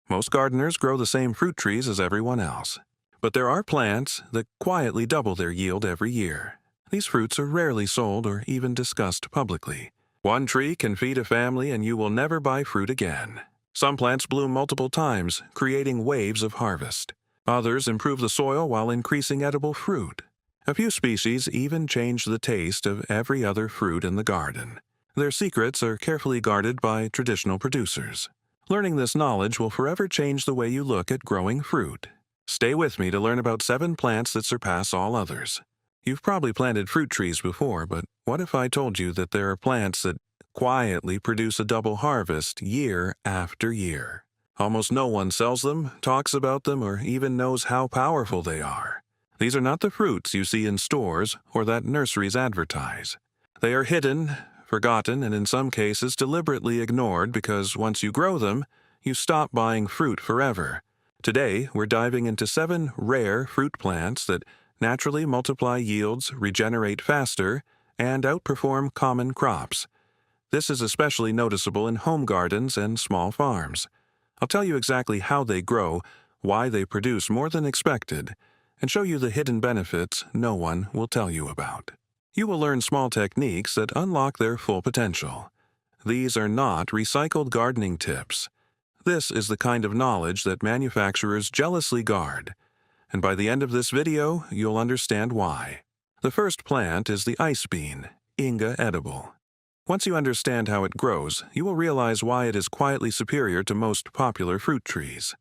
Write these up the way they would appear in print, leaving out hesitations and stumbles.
Most gardeners grow the same fruit trees as everyone else. But there are plants that quietly double their yield every year. These fruits are rarely sold or even discussed publicly. One tree can feed a family and you will never buy fruit again. Some plants bloom multiple times, creating waves of harvest. Others improve the soil while increasing edible fruit. A few species even change the taste of every other fruit in the garden. Their secrets are carefully guarded by traditional producers. Learning this knowledge will forever change the way you look at growing fruit. Stay with me to learn about 7 plants that surpass all others. You've probably planted fruit trees before, but what if I told you that there are plants that quietly produce a double harvest year after year? Almost no one sells them, talks about them, or even knows how powerful they are. These are not the fruits you see in stores or that nurseries advertise. They are hidden, forgotten, and in some cases deliberately ignored because once you grow them, you stop buying fruit forever. Today, we're diving into 7 rare fruit plants that naturally multiply yields, regenerate faster, and outperform common crops. This is especially noticeable in home gardens and small farms. I'll tell you exactly how they grow, why they produce more than expected, and show you the hidden benefits no one will tell you about. You will learn small techniques that unlock their full potential. These are not recycled gardening tips. This is the kind of knowledge that manufacturers jealously guard. And by the end of this video, you'll understand why. The first plant is the ice bean, Inga edible. Once you understand how it grows, you will realize why it is quietly superior to most popular fruit trees.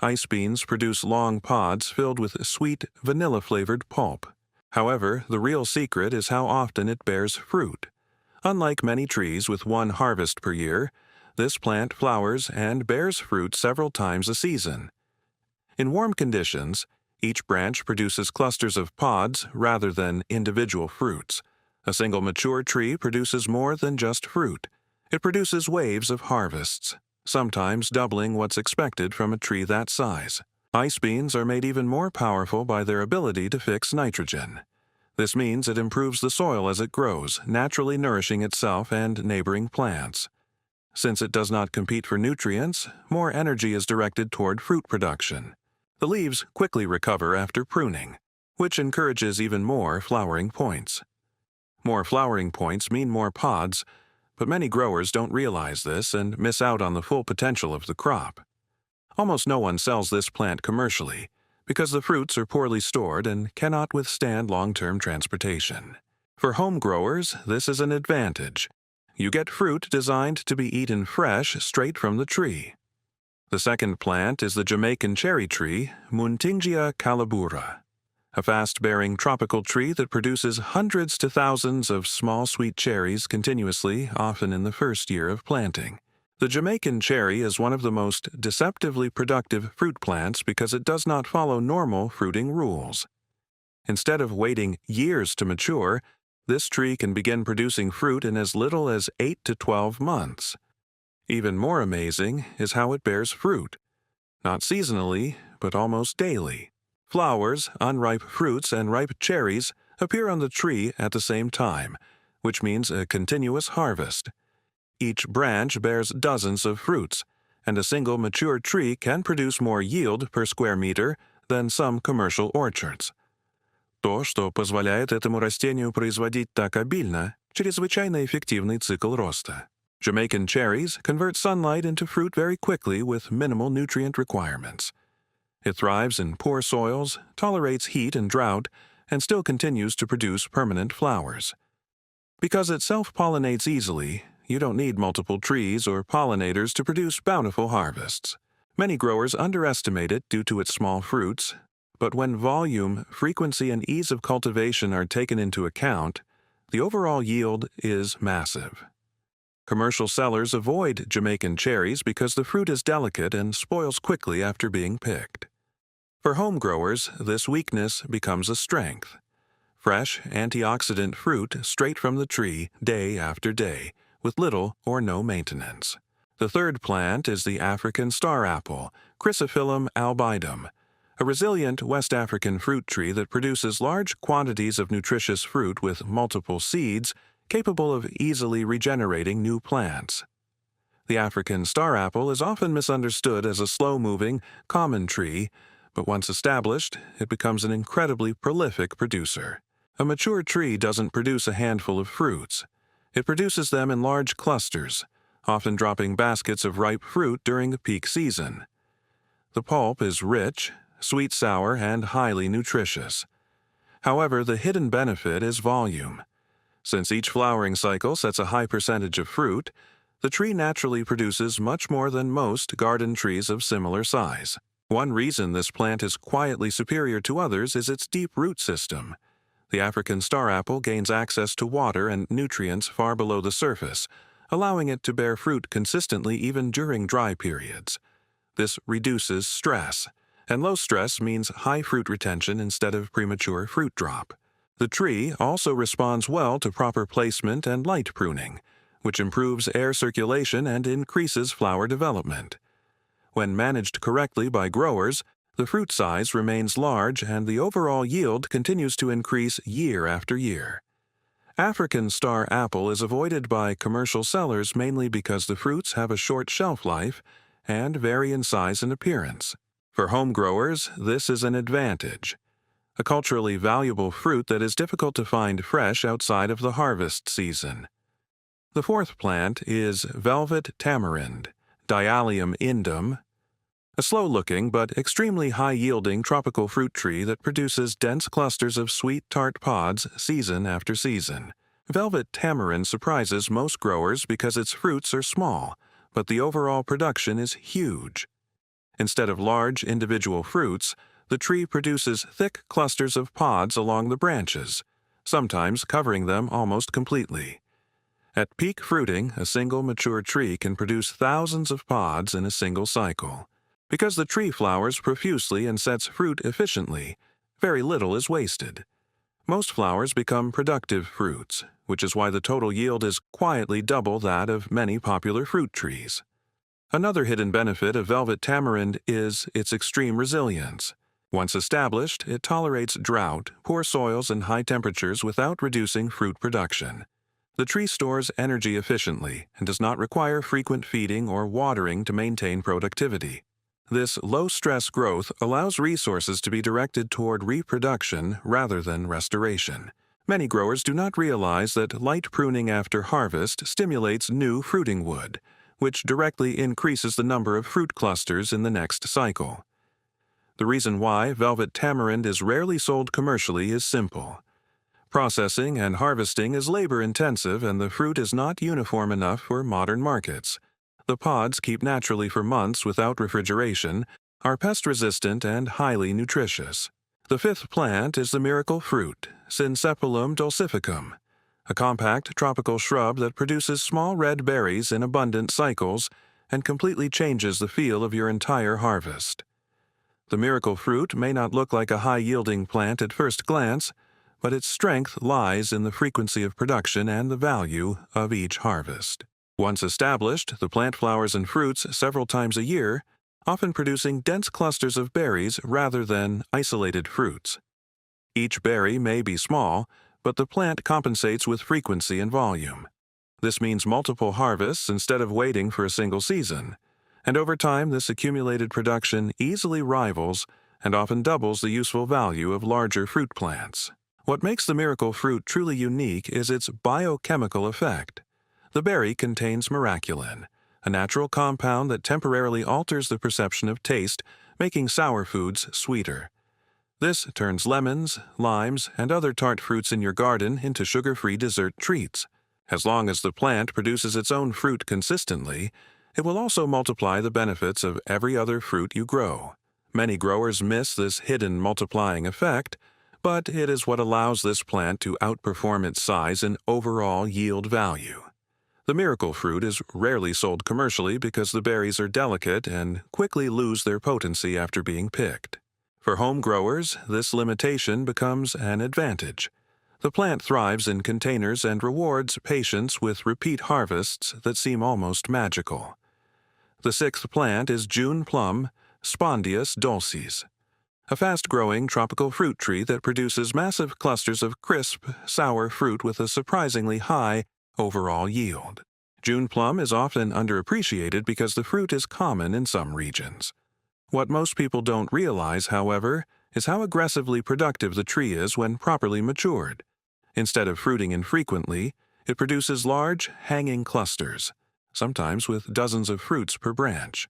Ice beans produce long pods filled with sweet, vanilla-flavored pulp. However, the real secret is how often it bears fruit. Unlike many trees with one harvest per year, this plant flowers and bears fruit several times a season. In warm conditions, each branch produces clusters of pods rather than individual fruits. A single mature tree produces more than just fruit. It produces waves of harvests, sometimes doubling what's expected from a tree that size. Ice beans are made even more powerful by their ability to fix nitrogen. This means it improves the soil as it grows, naturally nourishing itself and neighboring plants. Since it does not compete for nutrients, more energy is directed toward fruit production. The leaves quickly recover after pruning, which encourages even more flowering points. More flowering points mean more pods, but many growers don't realize this and miss out on the full potential of the crop. Almost no one sells this plant commercially because the fruits are poorly stored and cannot withstand long-term transportation. For home growers, this is an advantage. You get fruit designed to be eaten fresh straight from the tree. The second plant is the Jamaican cherry tree, Muntingia calabura, a fast-bearing tropical tree that produces hundreds to thousands of small sweet cherries continuously, often in the first year of planting. The Jamaican cherry is one of the most deceptively productive fruit plants because it does not follow normal fruiting rules. Instead of waiting years to mature, this tree can begin producing fruit in as little as 8 to 12 months. Even more amazing is how it bears fruit. Not seasonally, but almost daily. Flowers, unripe fruits, and ripe cherries appear on the tree at the same time, which means a continuous harvest. Each branch bears dozens of fruits, and a single mature tree can produce more yield per square meter than some commercial orchards. То, что позволяет этому растению производить так обильно, чрезвычайно эффективный цикл роста. Jamaican cherries convert sunlight into fruit very quickly with minimal nutrient requirements. It thrives in poor soils, tolerates heat and drought, and still continues to produce permanent flowers. Because it self-pollinates easily, you don't need multiple trees or pollinators to produce bountiful harvests. Many growers underestimate it due to its small fruits, but when volume, frequency, and ease of cultivation are taken into account, the overall yield is massive. Commercial sellers avoid Jamaican cherries because the fruit is delicate and spoils quickly after being picked. For home growers, this weakness becomes a strength. Fresh, antioxidant fruit straight from the tree day after day, with little or no maintenance. The third plant is the African star apple, Chrysophyllum albidum, a resilient West African fruit tree that produces large quantities of nutritious fruit with multiple seeds capable of easily regenerating new plants. The African star apple is often misunderstood as a slow-moving, common tree, but once established, it becomes an incredibly prolific producer. A mature tree doesn't produce a handful of fruits. It produces them in large clusters, often dropping baskets of ripe fruit during the peak season. The pulp is rich, sweet-sour, and highly nutritious. However, the hidden benefit is volume. Since each flowering cycle sets a high percentage of fruit, the tree naturally produces much more than most garden trees of similar size. One reason this plant is quietly superior to others is its deep root system. The African star apple gains access to water and nutrients far below the surface, allowing it to bear fruit consistently even during dry periods. This reduces stress, and low stress means high fruit retention instead of premature fruit drop. The tree also responds well to proper placement and light pruning, which improves air circulation and increases flower development. When managed correctly by growers, the fruit size remains large and the overall yield continues to increase year after year. African star apple is avoided by commercial sellers mainly because the fruits have a short shelf life and vary in size and appearance. For home growers, this is an advantage. A culturally valuable fruit that is difficult to find fresh outside of the harvest season. The fourth plant is velvet tamarind, Diallium indum, a slow-looking but extremely high-yielding tropical fruit tree that produces dense clusters of sweet tart pods season after season. Velvet tamarind surprises most growers because its fruits are small, but the overall production is huge. Instead of large individual fruits, the tree produces thick clusters of pods along the branches, sometimes covering them almost completely. At peak fruiting, a single mature tree can produce thousands of pods in a single cycle. Because the tree flowers profusely and sets fruit efficiently, very little is wasted. Most flowers become productive fruits, which is why the total yield is quietly double that of many popular fruit trees. Another hidden benefit of velvet tamarind is its extreme resilience. Once established, it tolerates drought, poor soils, and high temperatures without reducing fruit production. The tree stores energy efficiently and does not require frequent feeding or watering to maintain productivity. This low-stress growth allows resources to be directed toward reproduction rather than restoration. Many growers do not realize that light pruning after harvest stimulates new fruiting wood, which directly increases the number of fruit clusters in the next cycle. The reason why velvet tamarind is rarely sold commercially is simple. Processing and harvesting is labor-intensive and the fruit is not uniform enough for modern markets. The pods keep naturally for months without refrigeration, are pest-resistant, and highly nutritious. The fifth plant is the miracle fruit, Cinsepulum dulcificum, a compact tropical shrub that produces small red berries in abundant cycles and completely changes the feel of your entire harvest. The miracle fruit may not look like a high-yielding plant at first glance, but its strength lies in the frequency of production and the value of each harvest. Once established, the plant flowers and fruits several times a year, often producing dense clusters of berries rather than isolated fruits. Each berry may be small, but the plant compensates with frequency and volume. This means multiple harvests instead of waiting for a single season, and over time this accumulated production easily rivals and often doubles the useful value of larger fruit plants. What makes the miracle fruit truly unique is its biochemical effect. The berry contains miraculin, a natural compound that temporarily alters the perception of taste, making sour foods sweeter. This turns lemons, limes, and other tart fruits in your garden into sugar-free dessert treats. As long as the plant produces its own fruit consistently, it will also multiply the benefits of every other fruit you grow. Many growers miss this hidden multiplying effect, but it is what allows this plant to outperform its size in overall yield value. The miracle fruit is rarely sold commercially because the berries are delicate and quickly lose their potency after being picked. For home growers, this limitation becomes an advantage. The plant thrives in containers and rewards patience with repeat harvests that seem almost magical. The sixth plant is June plum, Spondius dulcis, a fast-growing tropical fruit tree that produces massive clusters of crisp, sour fruit with a surprisingly high overall yield. June plum is often underappreciated because the fruit is common in some regions. What most people don't realize, however, is how aggressively productive the tree is when properly matured. Instead of fruiting infrequently, it produces large, hanging clusters, sometimes with dozens of fruits per branch.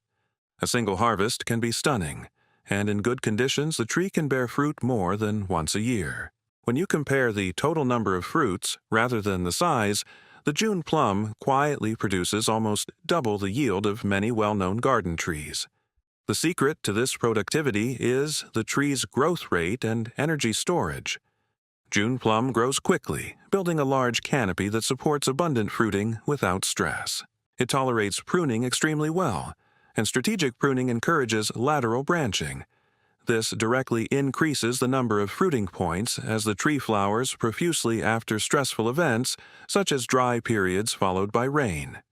A single harvest can be stunning, and in good conditions the tree can bear fruit more than once a year. When you compare the total number of fruits rather than the size, the June plum quietly produces almost double the yield of many well-known garden trees. The secret to this productivity is the tree's growth rate and energy storage. June plum grows quickly, building a large canopy that supports abundant fruiting without stress. It tolerates pruning extremely well, and strategic pruning encourages lateral branching. This directly increases the number of fruiting points as the tree flowers profusely after stressful events, such as dry periods followed by rain.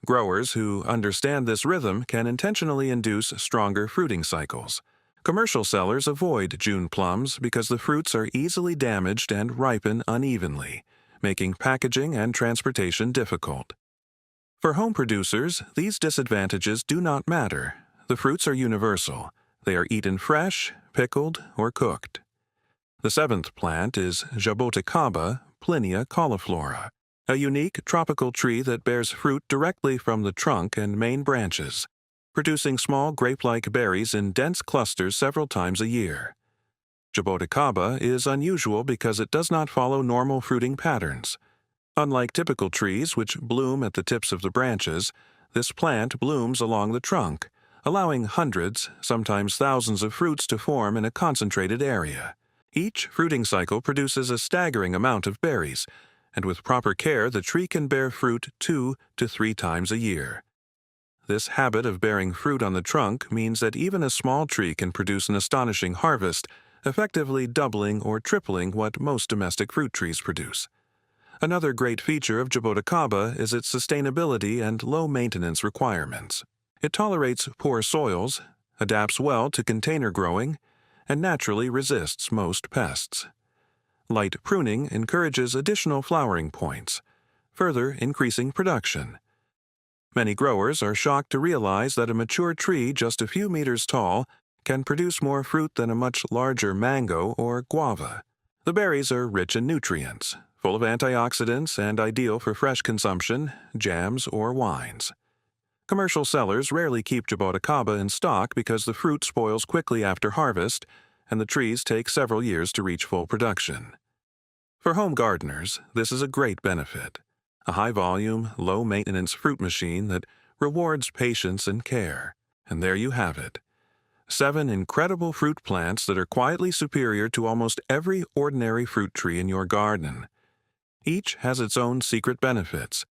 Growers who understand this rhythm can intentionally induce stronger fruiting cycles. Commercial sellers avoid June plums because the fruits are easily damaged and ripen unevenly, making packaging and transportation difficult. For home producers, these disadvantages do not matter. The fruits are universal. They are eaten fresh, pickled, or cooked. The seventh plant is Jaboticaba Plinia cauliflora, a unique tropical tree that bears fruit directly from the trunk and main branches, producing small grape-like berries in dense clusters several times a year. Jaboticaba is unusual because it does not follow normal fruiting patterns. Unlike typical trees, which bloom at the tips of the branches, this plant blooms along the trunk, allowing hundreds, sometimes thousands of fruits to form in a concentrated area. Each fruiting cycle produces a staggering amount of berries, and with proper care the tree can bear fruit 2 to 3 times a year. This habit of bearing fruit on the trunk means that even a small tree can produce an astonishing harvest, effectively doubling or tripling what most domestic fruit trees produce. Another great feature of Jaboticaba is its sustainability and low maintenance requirements. It tolerates poor soils, adapts well to container growing, and naturally resists most pests. Light pruning encourages additional flowering points, further increasing production. Many growers are shocked to realize that a mature tree just a few meters tall can produce more fruit than a much larger mango or guava. The berries are rich in nutrients, full of antioxidants, and ideal for fresh consumption, jams, or wines. Commercial sellers rarely keep Jaboticaba in stock because the fruit spoils quickly after harvest, and the trees take several years to reach full production. For home gardeners, this is a great benefit. A high-volume, low-maintenance fruit machine that rewards patience and care. And there you have it. 7 incredible fruit plants that are quietly superior to almost every ordinary fruit tree in your garden. Each has its own secret benefits.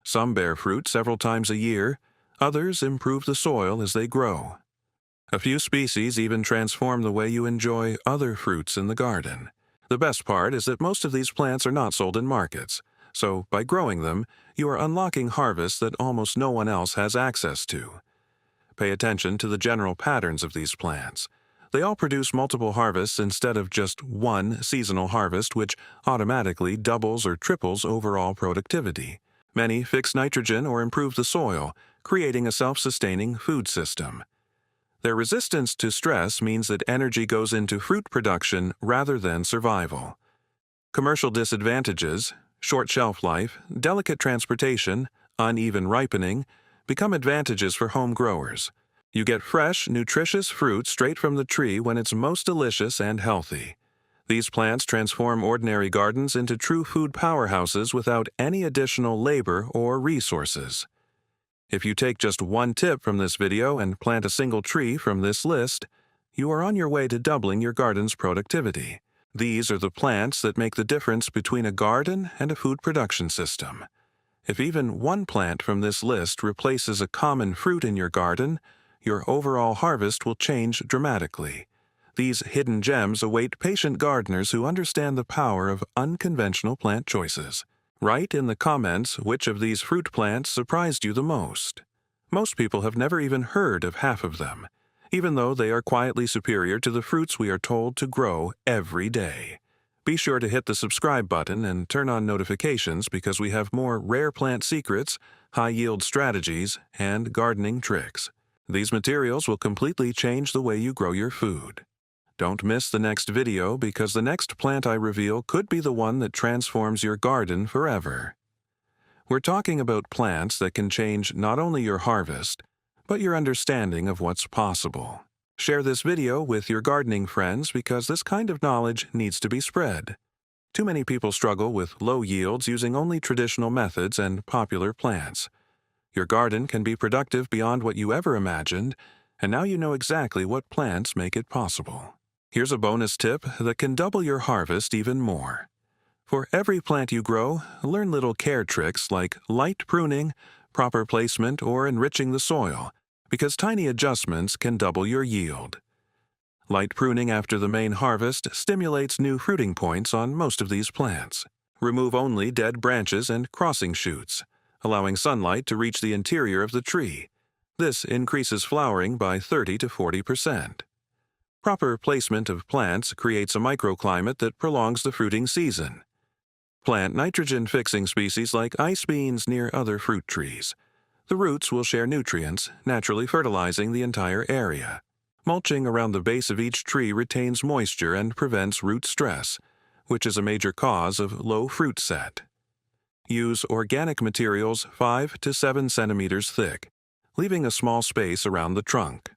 Some bear fruit several times a year, others improve the soil as they grow. A few species even transform the way you enjoy other fruits in the garden. The best part is that most of these plants are not sold in markets, so by growing them, you are unlocking harvests that almost no one else has access to. Pay attention to the general patterns of these plants. They all produce multiple harvests instead of just one seasonal harvest, which automatically doubles or triples overall productivity. Many fix nitrogen or improve the soil, creating a self-sustaining food system. Their resistance to stress means that energy goes into fruit production rather than survival. Commercial disadvantages, short shelf life, delicate transportation, uneven ripening, become advantages for home growers. You get fresh, nutritious fruit straight from the tree when it's most delicious and healthy. These plants transform ordinary gardens into true food powerhouses without any additional labor or resources. If you take just one tip from this video and plant a single tree from this list, you are on your way to doubling your garden's productivity. These are the plants that make the difference between a garden and a food production system. If even one plant from this list replaces a common fruit in your garden, your overall harvest will change dramatically. These hidden gems await patient gardeners who understand the power of unconventional plant choices. Write in the comments which of these fruit plants surprised you the most. Most people have never even heard of half of them, even though they are quietly superior to the fruits we are told to grow every day. Be sure to hit the subscribe button and turn on notifications because we have more rare plant secrets, high-yield strategies, and gardening tricks. These materials will completely change the way you grow your food. Don't miss the next video because the next plant I reveal could be the one that transforms your garden forever. We're talking about plants that can change not only your harvest, but your understanding of what's possible. Share this video with your gardening friends because this kind of knowledge needs to be spread. Too many people struggle with low yields using only traditional methods and popular plants. Your garden can be productive beyond what you ever imagined, and now you know exactly what plants make it possible. Here's a bonus tip that can double your harvest even more. For every plant you grow, learn little care tricks like light pruning, proper placement, or enriching the soil, because tiny adjustments can double your yield. Light pruning after the main harvest stimulates new fruiting points on most of these plants. Remove only dead branches and crossing shoots, allowing sunlight to reach the interior of the tree. This increases flowering by 30 to 40%. Proper placement of plants creates a microclimate that prolongs the fruiting season. Plant nitrogen-fixing species like ice beans near other fruit trees. The roots will share nutrients, naturally fertilizing the entire area. Mulching around the base of each tree retains moisture and prevents root stress, which is a major cause of low fruit set. Use organic materials 5 to 7 centimeters thick, leaving a small space around the trunk.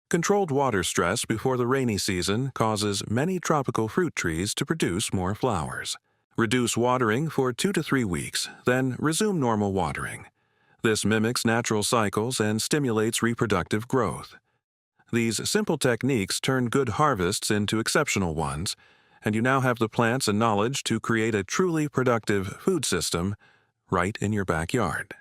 Controlled water stress before the rainy season causes many tropical fruit trees to produce more flowers. Reduce watering for 2 to 3 weeks, then resume normal watering. This mimics natural cycles and stimulates reproductive growth. These simple techniques turn good harvests into exceptional ones, and you now have the plants and knowledge to create a truly productive food system right in your backyard.